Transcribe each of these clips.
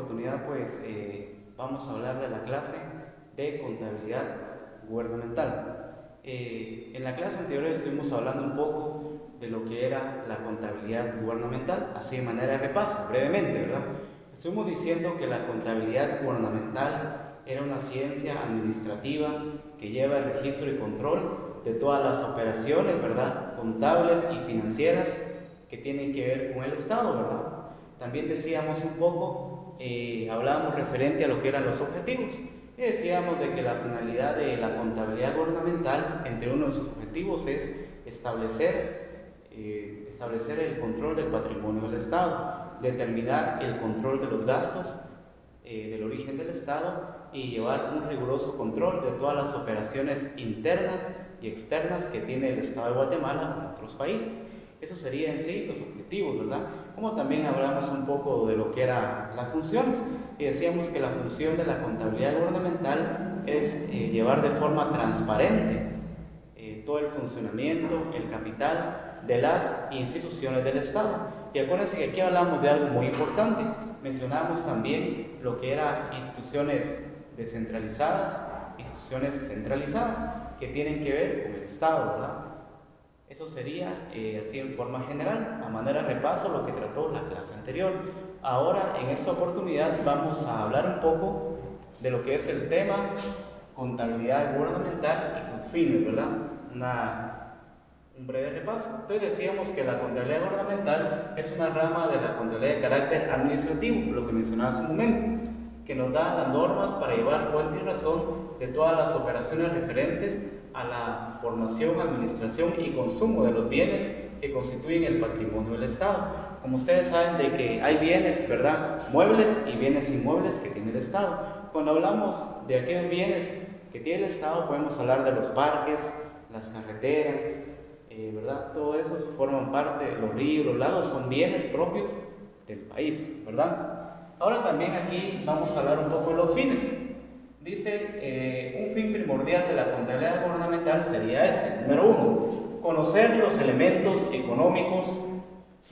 oportunidad pues vamos a hablar de la clase de contabilidad gubernamental. En la clase anterior estuvimos hablando un poco de lo que era la contabilidad gubernamental, así de manera de repaso, brevemente, ¿verdad? Estuvimos diciendo que la contabilidad gubernamental era una ciencia administrativa que lleva el registro y control de todas las operaciones, ¿verdad?, contables y financieras que tienen que ver con el Estado, ¿verdad? También decíamos un poco, hablábamos referente a lo que eran los objetivos, y decíamos de que la finalidad de la contabilidad gubernamental, entre uno de sus objetivos, es establecer el control del patrimonio del Estado, determinar el control de los gastos del origen del Estado y llevar un riguroso control de todas las operaciones internas y externas que tiene el Estado de Guatemala con otros países. Eso sería en sí los objetivos, ¿verdad? Como también hablamos un poco de lo que eran las funciones y decíamos que la función de la contabilidad gubernamental es llevar de forma transparente todo el funcionamiento, el capital de las instituciones del Estado. Y acuérdense que aquí hablamos de algo muy importante. Mencionamos también lo que eran instituciones descentralizadas, instituciones centralizadas, que tienen que ver con el Estado, ¿verdad? Eso sería así en forma general, a manera de repaso, lo que trató la clase anterior. Ahora, en esta oportunidad, vamos a hablar un poco de lo que es el tema contabilidad gubernamental y sus fines, ¿verdad? Un breve repaso. Entonces decíamos que la contabilidad gubernamental es una rama de la contabilidad de carácter administrativo, lo que mencionaba hace un momento, que nos da las normas para llevar cuenta y razón de todas las operaciones referentes a la formación, administración y consumo de los bienes que constituyen el patrimonio del Estado. Como ustedes saben de que hay bienes, ¿verdad?, muebles y bienes inmuebles que tiene el Estado. Cuando hablamos de aquellos bienes que tiene el Estado, podemos hablar de los parques, las carreteras, ¿verdad? Todo eso forman parte de los ríos, los lagos, son bienes propios del país, ¿verdad? Ahora también aquí vamos a hablar un poco de los fines. Dice, un fin primordial de la contabilidad gubernamental sería este. Número 1, conocer los elementos económicos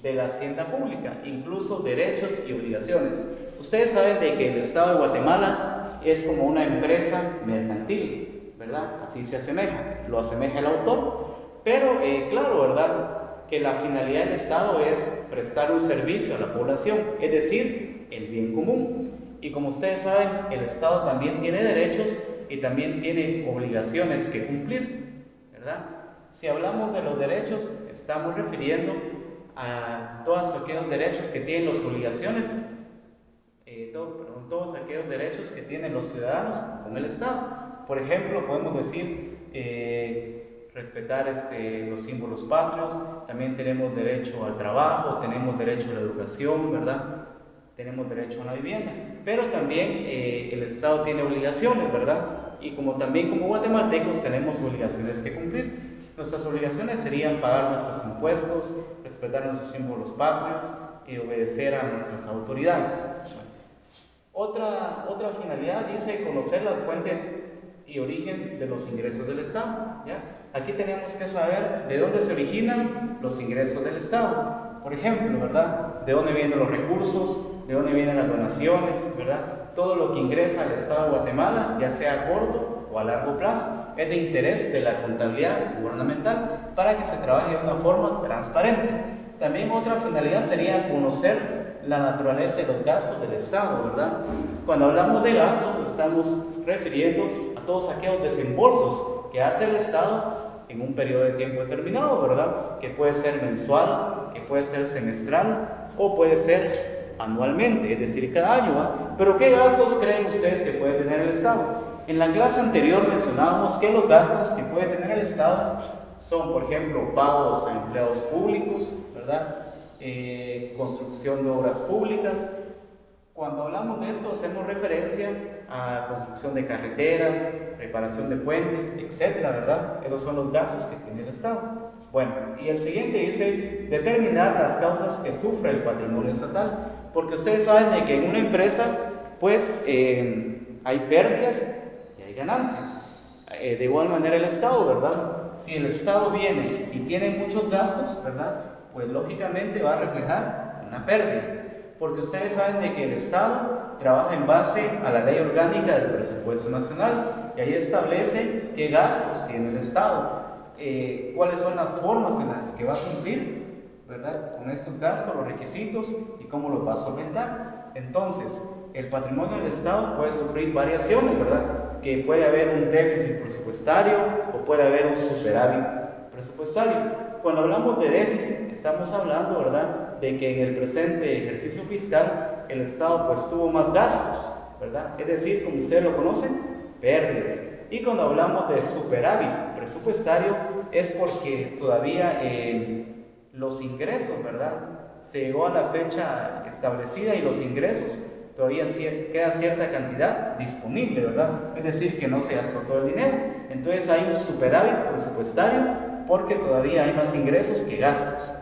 de la hacienda pública, incluso derechos y obligaciones. Ustedes saben de que el Estado de Guatemala es como una empresa mercantil, ¿verdad? Así se asemeja, lo asemeja el autor, pero claro, ¿verdad?, que la finalidad del Estado es prestar un servicio a la población, es decir, el bien común. Y como ustedes saben, el Estado también tiene derechos y también tiene obligaciones que cumplir, ¿verdad? Si hablamos de los derechos, estamos refiriendo a todos aquellos derechos que tienen las obligaciones, todos aquellos derechos que tienen los ciudadanos con el Estado. Por ejemplo, podemos decir respetar los símbolos patrios, también tenemos derecho al trabajo, tenemos derecho a la educación, ¿verdad? Tenemos derecho a la vivienda, pero también el Estado tiene obligaciones, ¿verdad? Y también como guatemaltecos tenemos obligaciones que cumplir. Nuestras obligaciones serían pagar nuestros impuestos, respetar nuestros símbolos patrios y obedecer a nuestras autoridades. Otra finalidad dice conocer las fuentes y origen de los ingresos del Estado, ¿ya? Aquí tenemos que saber de dónde se originan los ingresos del Estado. Por ejemplo, ¿verdad?, de dónde vienen los recursos, de dónde vienen las donaciones, ¿verdad? Todo lo que ingresa al Estado de Guatemala, ya sea a corto o a largo plazo, es de interés de la contabilidad gubernamental para que se trabaje de una forma transparente. También otra finalidad sería conocer la naturaleza de los gastos del Estado, ¿verdad? Cuando hablamos de gastos, nos estamos refiriendo a todos aquellos desembolsos que hace el Estado en un periodo de tiempo determinado, ¿verdad? Que puede ser mensual, que puede ser semestral o puede ser anualmente, es decir, cada año, ¿verdad? Pero ¿qué gastos creen ustedes que puede tener el Estado? En la clase anterior mencionábamos que los gastos que puede tener el Estado son, por ejemplo, pagos a empleados públicos, ¿verdad? Construcción de obras públicas. Cuando hablamos de esto, hacemos referencia a construcción de carreteras, reparación de puentes, etcétera, ¿verdad? Esos son los gastos que tiene el Estado. Bueno, y el siguiente dice determinar las causas que sufre el patrimonio estatal, porque ustedes saben de que en una empresa, pues, hay pérdidas y hay ganancias. De igual manera el Estado, ¿verdad? Si el Estado viene y tiene muchos gastos, ¿verdad?, pues lógicamente va a reflejar una pérdida. Porque ustedes saben de que el Estado trabaja en base a la Ley Orgánica del Presupuesto Nacional y ahí establece qué gastos tiene el Estado, cuáles son las formas en las que va a cumplir, ¿verdad?, con estos gastos, los requisitos y cómo los va a solventar. Entonces, el patrimonio del Estado puede sufrir variaciones, ¿verdad?, que puede haber un déficit presupuestario o puede haber un superávit presupuestario. Cuando hablamos de déficit, estamos hablando, ¿verdad?, de que en el presente ejercicio fiscal el Estado pues tuvo más gastos, ¿verdad? Es decir, como ustedes lo conocen, pérdidas. Y cuando hablamos de superávit presupuestario es porque todavía los ingresos, ¿verdad?, se llegó a la fecha establecida y los ingresos todavía queda cierta cantidad disponible, ¿verdad? Es decir, que no se gastó todo el dinero. Entonces hay un superávit presupuestario porque todavía hay más ingresos que gastos.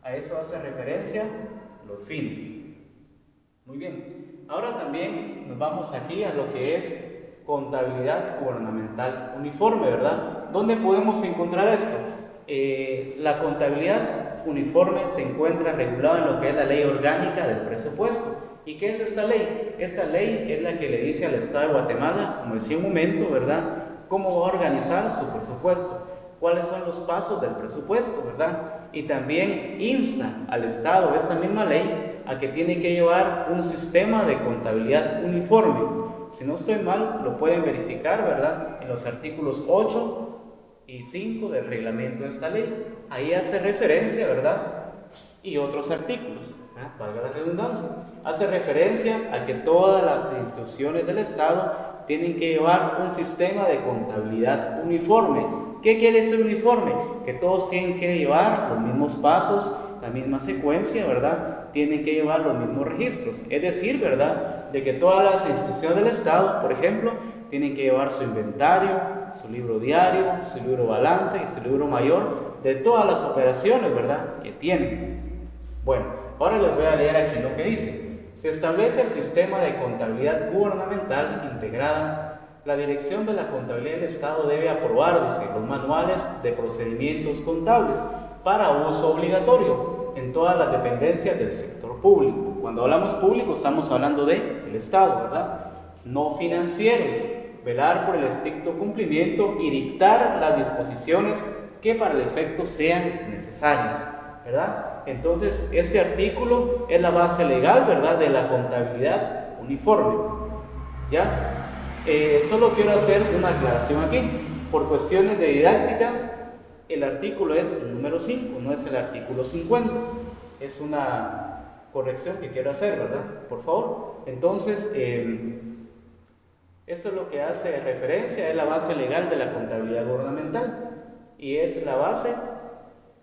A eso hace referencia los fines. Muy bien. Ahora también nos vamos aquí a lo que es contabilidad gubernamental uniforme, ¿verdad? ¿Dónde podemos encontrar esto? La contabilidad uniforme se encuentra regulada en lo que es la Ley Orgánica del Presupuesto. ¿Y qué es esta ley? Esta ley es la que le dice al Estado de Guatemala, como decía un momento, ¿verdad?, cómo va a organizar su presupuesto, cuáles son los pasos del presupuesto, ¿verdad? Y también insta al Estado, esta misma ley, a que tiene que llevar un sistema de contabilidad uniforme. Si no estoy mal, lo pueden verificar, ¿verdad?, en los artículos 8 y 5 del reglamento de esta ley. Ahí hace referencia, ¿verdad?, y otros artículos, valga la redundancia, hace referencia a que todas las instituciones del Estado tienen que llevar un sistema de contabilidad uniforme. ¿Qué quiere decir uniforme? Que todos tienen que llevar los mismos pasos, la misma secuencia, ¿verdad? Tienen que llevar los mismos registros. Es decir, ¿verdad?, de que todas las instituciones del Estado, por ejemplo, tienen que llevar su inventario, su libro diario, su libro balance y su libro mayor de todas las operaciones, ¿verdad?, que tienen. Bueno, ahora les voy a leer aquí lo que dice. Se establece el sistema de contabilidad gubernamental integrada. La Dirección de la Contabilidad del Estado debe aprobar, dice, los manuales de procedimientos contables para uso obligatorio en todas las dependencias del sector público. Cuando hablamos público estamos hablando del Estado, ¿verdad? No financieros. Velar por el estricto cumplimiento y dictar las disposiciones que para el efecto sean necesarias, ¿verdad? Entonces, este artículo es la base legal, ¿verdad?, de la contabilidad uniforme, ¿ya? Solo quiero hacer una aclaración aquí. Por cuestiones de didáctica, el artículo es el número 5, no es el artículo 50. Es una corrección que quiero hacer, ¿verdad? Por favor. Entonces, esto es lo que hace referencia, es la base legal de la contabilidad gubernamental y es la base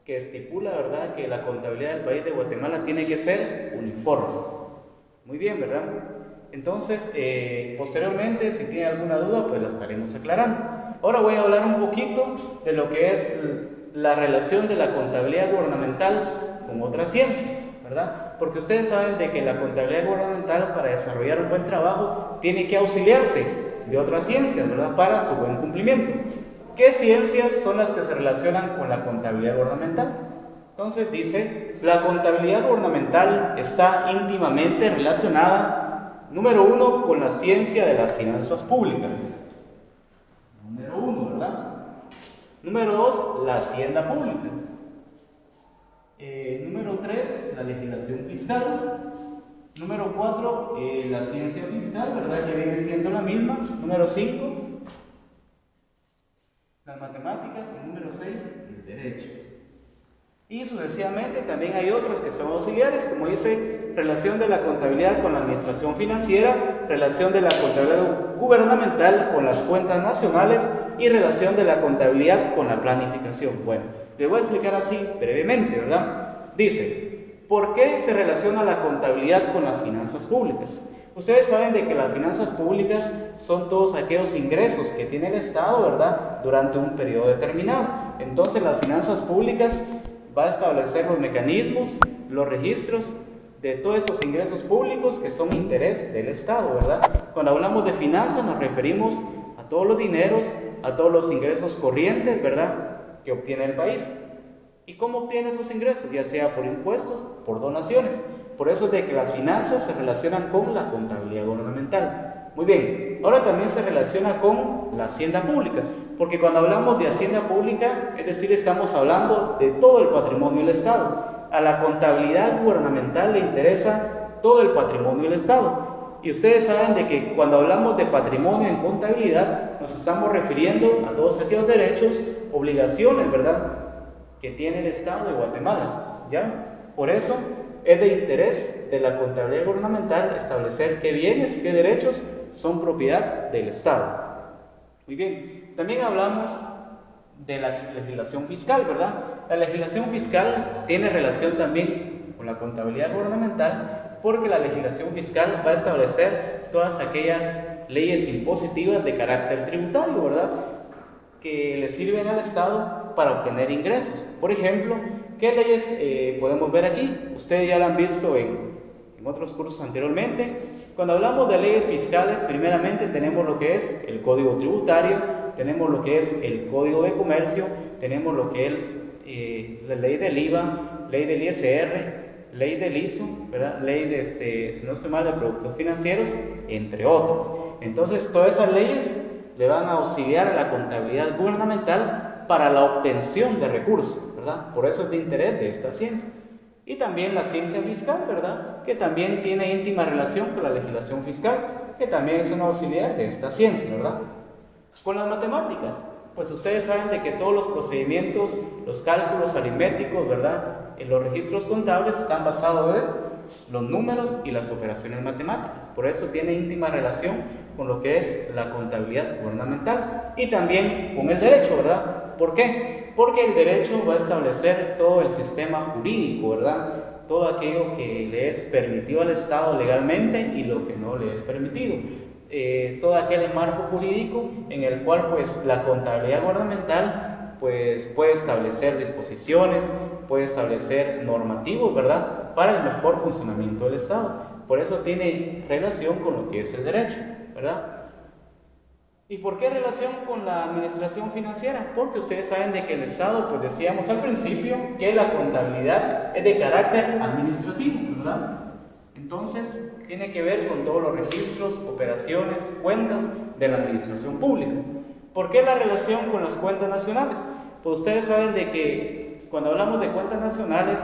que estipula, ¿verdad?, que la contabilidad del país de Guatemala tiene que ser uniforme. Muy bien, ¿verdad? Entonces, posteriormente, si tiene alguna duda, pues la estaremos aclarando. Ahora voy a hablar un poquito de lo que es la relación de la contabilidad gubernamental con otras ciencias, ¿verdad? Porque ustedes saben de que la contabilidad gubernamental, para desarrollar un buen trabajo, tiene que auxiliarse de otras ciencias, ¿verdad?, para su buen cumplimiento. ¿Qué ciencias son las que se relacionan con la contabilidad gubernamental? Entonces dice, la contabilidad gubernamental está íntimamente relacionada, número 1, con la ciencia de las finanzas públicas. Número 1, ¿verdad? Número 2, la hacienda pública. Número 3, la legislación fiscal. Número 4, la ciencia fiscal, ¿verdad?, que viene siendo la misma. Número 5, las matemáticas. Y número 6, el derecho. Y sucesivamente también hay otros que son auxiliares, como dice, relación de la contabilidad con la administración financiera, relación de la contabilidad gubernamental con las cuentas nacionales y relación de la contabilidad con la planificación. Bueno, les voy a explicar así brevemente, ¿verdad? Dice, ¿por qué se relaciona la contabilidad con las finanzas públicas? Ustedes saben de que las finanzas públicas son todos aquellos ingresos que tiene el Estado, ¿verdad?, durante un periodo determinado. Entonces, las finanzas públicas va a establecer los mecanismos, los registros de todos estos ingresos públicos que son interés del Estado, ¿verdad? Cuando hablamos de finanzas nos referimos a todos los dineros, a todos los ingresos corrientes, ¿verdad?, que obtiene el país. ¿Y cómo obtiene esos ingresos? Ya sea por impuestos, por donaciones. Por eso es de que las finanzas se relacionan con la contabilidad gubernamental. Muy bien, ahora también se relaciona con la hacienda pública, porque cuando hablamos de hacienda pública, es decir, estamos hablando de todo el patrimonio del Estado. A la contabilidad gubernamental le interesa todo el patrimonio del Estado. Y ustedes saben de que cuando hablamos de patrimonio en contabilidad, nos estamos refiriendo a todos aquellos derechos, obligaciones, ¿verdad?, que tiene el Estado de Guatemala, ¿ya? Por eso es de interés de la contabilidad gubernamental establecer qué bienes, qué derechos son propiedad del Estado. Muy bien, también hablamos de la legislación fiscal, ¿verdad? La legislación fiscal tiene relación también con la contabilidad gubernamental, porque la legislación fiscal va a establecer todas aquellas leyes impositivas de carácter tributario, ¿verdad?, que le sirven al Estado para obtener ingresos. Por ejemplo, ¿qué leyes podemos ver aquí? Ustedes ya lo han visto en otros cursos anteriormente. Cuando hablamos de leyes fiscales, primeramente tenemos lo que es el Código Tributario, tenemos lo que es el Código de Comercio, tenemos lo que es la ley del IVA, ley del ISR, ley del ISO, ¿verdad?, ley de, si no estoy mal, de productos financieros, entre otras. Entonces, todas esas leyes le van a auxiliar a la contabilidad gubernamental para la obtención de recursos, ¿verdad? Por eso es de interés de esta ciencia. Y también la ciencia fiscal, ¿verdad?, que también tiene íntima relación con la legislación fiscal, que también es una auxiliar de esta ciencia, ¿verdad? Con las matemáticas, pues ustedes saben de que todos los procedimientos, los cálculos aritméticos, ¿verdad?, en los registros contables están basados en los números y las operaciones matemáticas. Por eso tiene íntima relación con lo que es la contabilidad gubernamental y también con el derecho, ¿verdad? ¿Por qué? Porque el derecho va a establecer todo el sistema jurídico, ¿verdad?, todo aquello que le es permitido al Estado legalmente y lo que no le es permitido. Todo aquel marco jurídico en el cual pues la contabilidad gubernamental pues puede establecer disposiciones, puede establecer normativos, ¿verdad?, para el mejor funcionamiento del Estado. Por eso tiene relación con lo que es el derecho, ¿verdad? ¿Y por qué relación con la administración financiera? Porque ustedes saben de que el Estado, pues decíamos al principio, que la contabilidad es de carácter administrativo, ¿verdad? Entonces, tiene que ver con todos los registros, operaciones, cuentas de la administración pública. ¿Por qué la relación con las cuentas nacionales? Pues ustedes saben de que cuando hablamos de cuentas nacionales,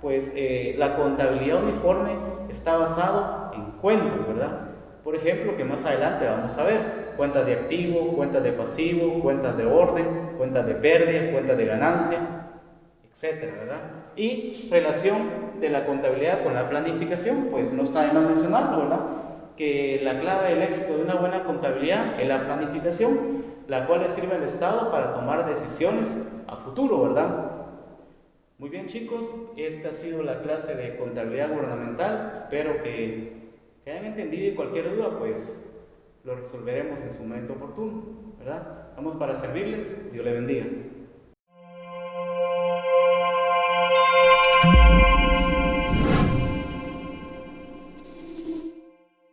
pues la contabilidad uniforme está basado en cuentas, ¿verdad? Por ejemplo, que más adelante vamos a ver, cuentas de activo, cuentas de pasivo, cuentas de orden, cuentas de pérdida, cuentas de ganancia, etcétera, ¿verdad? Y relación de la contabilidad con la planificación, pues no está de más mencionarlo, ¿verdad?, que la clave del éxito de una buena contabilidad es la planificación, la cual le sirve al Estado para tomar decisiones a futuro, ¿verdad? Muy bien, chicos, esta ha sido la clase de contabilidad gubernamental. Espero que hayan entendido, y cualquier duda pues lo resolveremos en su momento oportuno, ¿verdad? Vamos para servirles. Dios le bendiga.